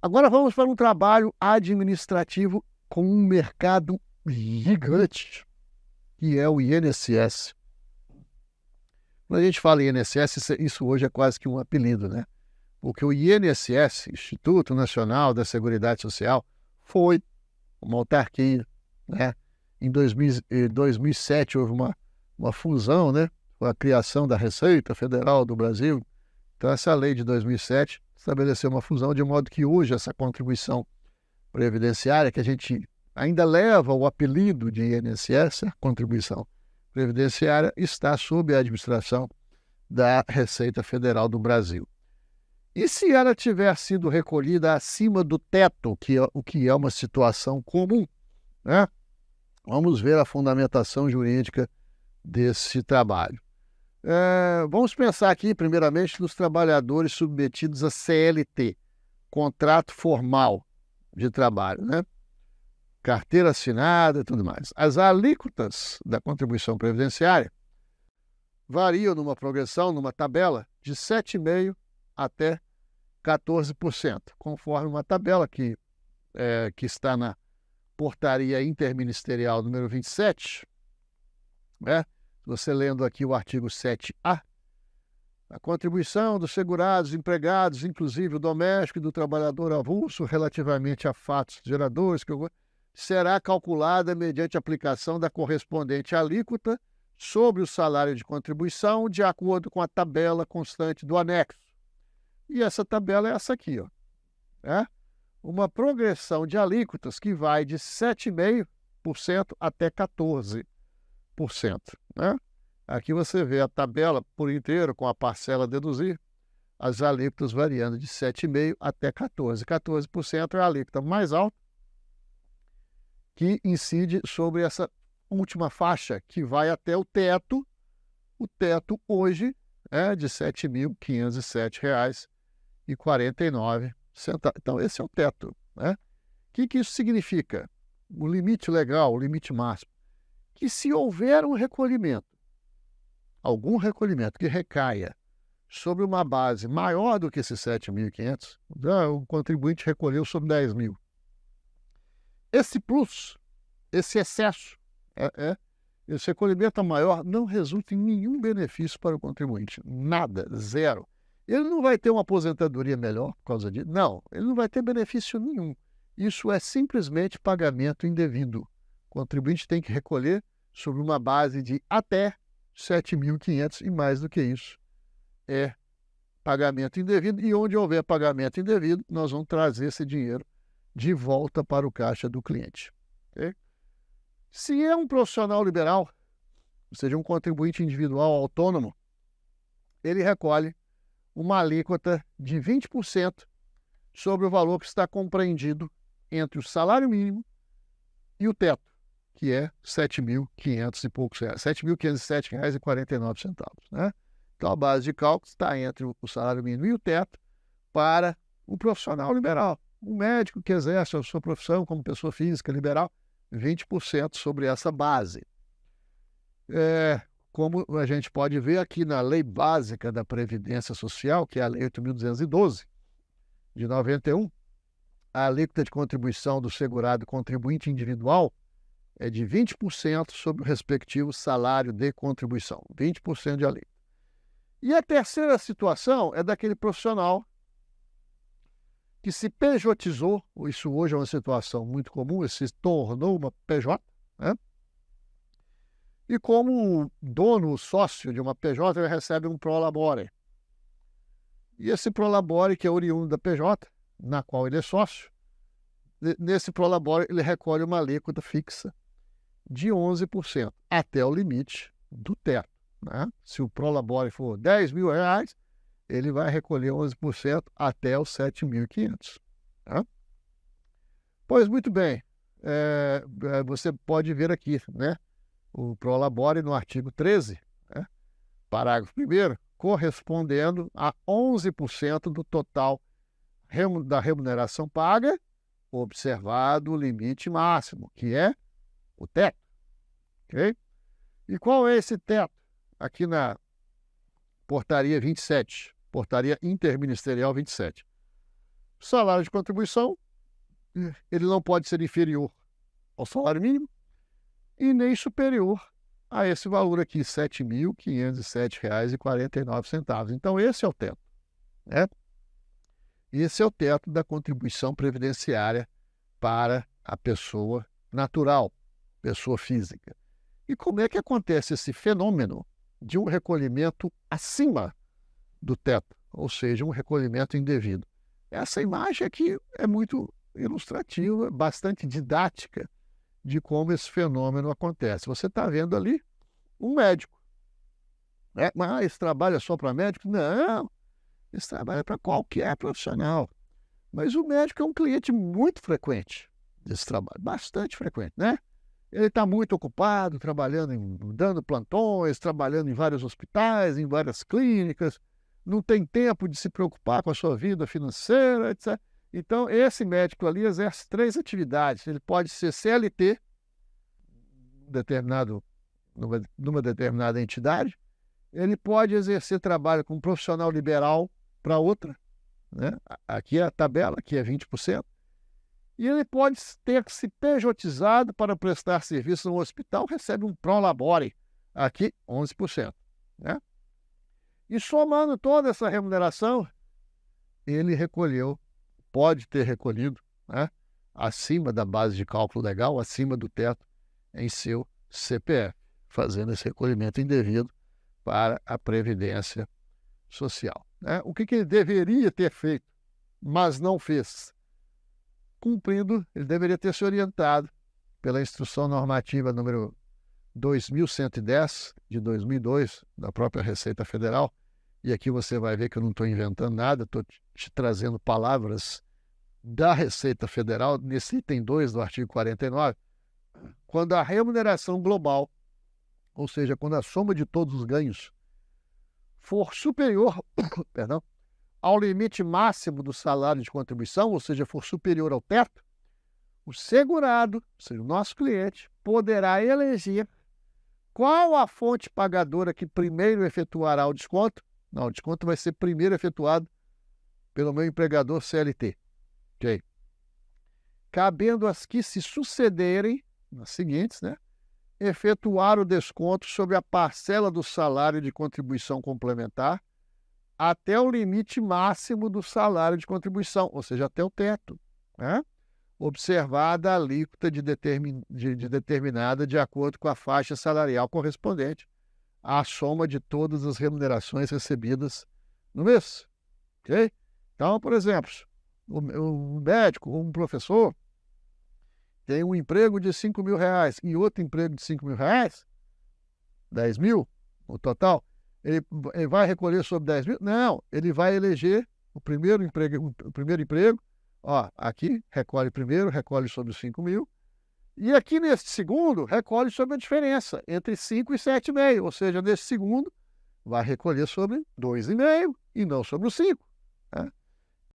Agora vamos para um trabalho administrativo com um mercado gigante, que é o INSS. Quando a gente fala em INSS, isso hoje é quase que um apelido, né? Porque o INSS, Instituto Nacional da Seguridade Social, foi uma autarquia, né? Em 2007 houve uma fusão, né? Com a criação da Receita Federal do Brasil. Então essa lei de 2007 estabeleceu uma fusão de modo que hoje essa contribuição previdenciária, que a gente ainda leva o apelido de INSS, a contribuição previdenciária, está sob a administração da Receita Federal do Brasil. E se ela tiver sido recolhida acima do teto, o que é uma situação comum, né? Vamos ver a fundamentação jurídica desse trabalho. Vamos pensar aqui, primeiramente, nos trabalhadores submetidos a CLT, contrato formal de trabalho, né? Carteira assinada e tudo mais. As alíquotas da contribuição previdenciária variam numa progressão, numa tabela, de 7,5% até 14%, conforme uma tabela que está na Portaria Interministerial número 27, né? Você lendo aqui o artigo 7A, a contribuição dos segurados, empregados, inclusive o doméstico e do trabalhador avulso, relativamente a fatos geradores, será calculada mediante aplicação da correspondente alíquota sobre o salário de contribuição, de acordo com a tabela constante do anexo. E essa tabela é essa aqui, ó. Uma progressão de alíquotas que vai de 7,5% até 14%. Né? Aqui você vê a tabela por inteiro com a parcela a deduzir, as alíquotas variando de 7,5% até 14%. 14% é a alíquota mais alta que incide sobre essa última faixa, que vai até o teto. O teto hoje é de R$ 7.507,49. Então, esse é o teto. Né? O que isso significa? O limite legal, o limite máximo. Que se houver um recolhimento, algum recolhimento que recaia sobre uma base maior do que esses 7.500, o contribuinte recolheu sobre 10 mil. Esse plus, esse excesso, esse recolhimento maior não resulta em nenhum benefício para o contribuinte. Nada, zero. Ele não vai ter uma aposentadoria melhor por causa disso. Não, ele não vai ter benefício nenhum. Isso é simplesmente pagamento indevido. O contribuinte tem que recolher sobre uma base de até 7.500 e mais do que isso é pagamento indevido. E onde houver pagamento indevido, nós vamos trazer esse dinheiro de volta para o caixa do cliente. Okay? Se é um profissional liberal, ou seja, um contribuinte individual autônomo, ele recolhe uma alíquota de 20% sobre o valor que está compreendido entre o salário mínimo e o teto, que é R$ 7.500 e poucos reais, R$ 7.507,49. Né? Então, a base de cálculo está entre o salário mínimo e o teto para o profissional liberal. Um médico que exerce a sua profissão como pessoa física liberal, 20% sobre essa base. Como a gente pode ver aqui na Lei Básica da Previdência Social, que é a Lei 8.212, de 91, a alíquota de contribuição do segurado contribuinte individual é de 20% sobre o respectivo salário de contribuição, 20% de alíquota. E a terceira situação é daquele profissional que se pejotizou, isso hoje é uma situação muito comum, ele se tornou uma PJ, né? E como dono, sócio de uma PJ, ele recebe um prolabore. E esse prolabore, que é oriundo da PJ, na qual ele é sócio, nesse prolabore ele recolhe uma alíquota fixa de 11%, até o limite do teto. Né? Se o prolabore for R$ 10.000, ele vai recolher 11% até os 7.500. Tá? Pois muito bem, você pode ver aqui, né? O prolabore no artigo 13, né? Parágrafo 1º, correspondendo a 11% do total da remuneração paga, observado o limite máximo, que é o teto. Okay? E qual é esse teto? Aqui na Portaria 27, Portaria Interministerial 27. salário de contribuição, ele não pode ser inferior ao salário mínimo e nem superior a esse valor aqui, R$ 7.507,49. Então, esse é o teto, né? Esse é o teto da contribuição previdenciária para a pessoa natural, pessoa física. E como é que acontece esse fenômeno de um recolhimento acima do teto, ou seja, um recolhimento indevido? Essa imagem aqui é muito ilustrativa, bastante didática de como esse fenômeno acontece. Você está vendo ali um médico. Mas esse trabalho é só para médico? Não, esse trabalho é para qualquer profissional. Mas o médico é um cliente muito frequente desse trabalho, bastante frequente, né? Ele está muito ocupado, dando plantões, trabalhando em vários hospitais, em várias clínicas, não tem tempo de se preocupar com a sua vida financeira, etc. Então, esse médico ali exerce 3 atividades. Ele pode ser CLT, numa determinada entidade, ele pode exercer trabalho como profissional liberal para outra, né? Aqui é a tabela, aqui é 20%. E ele pode ter se pejotizado para prestar serviço no hospital, recebe um prolabore, aqui 11%. Né? E somando toda essa remuneração, ele pode ter recolhido, né, acima da base de cálculo legal, acima do teto, em seu CPF, fazendo esse recolhimento indevido para a Previdência Social. Né? O que ele deveria ter feito, mas não fez? Ele deveria ter se orientado pela Instrução Normativa número 2110, de 2002, da própria Receita Federal, e aqui você vai ver que eu não estou inventando nada, estou te trazendo palavras da Receita Federal, nesse item 2 do artigo 49, quando a remuneração global, ou seja, quando a soma de todos os ganhos for superior, perdão, ao limite máximo do salário de contribuição, ou seja, for superior ao teto, o segurado, ou seja, o nosso cliente, poderá eleger qual a fonte pagadora que primeiro efetuará o desconto. Não, o desconto vai ser primeiro efetuado pelo meu empregador CLT. Ok? Cabendo as que se sucederem, nas seguintes, né? Efetuar o desconto sobre a parcela do salário de contribuição complementar até o limite máximo do salário de contribuição, ou seja, até o teto, né? Observada a alíquota determinada de acordo com a faixa salarial correspondente à soma de todas as remunerações recebidas no mês. Ok? Então, por exemplo, um médico, um professor, tem um emprego de R$5.000 e outro emprego de R$5.000, 10 mil no total, ele vai recolher sobre 10 mil? Não, ele vai eleger o primeiro emprego, ó, aqui recolhe primeiro, recolhe sobre os 5 mil, e aqui nesse segundo recolhe sobre a diferença entre 5 e 7,5, ou seja, nesse segundo vai recolher sobre 2,5 e não sobre os 5. Né?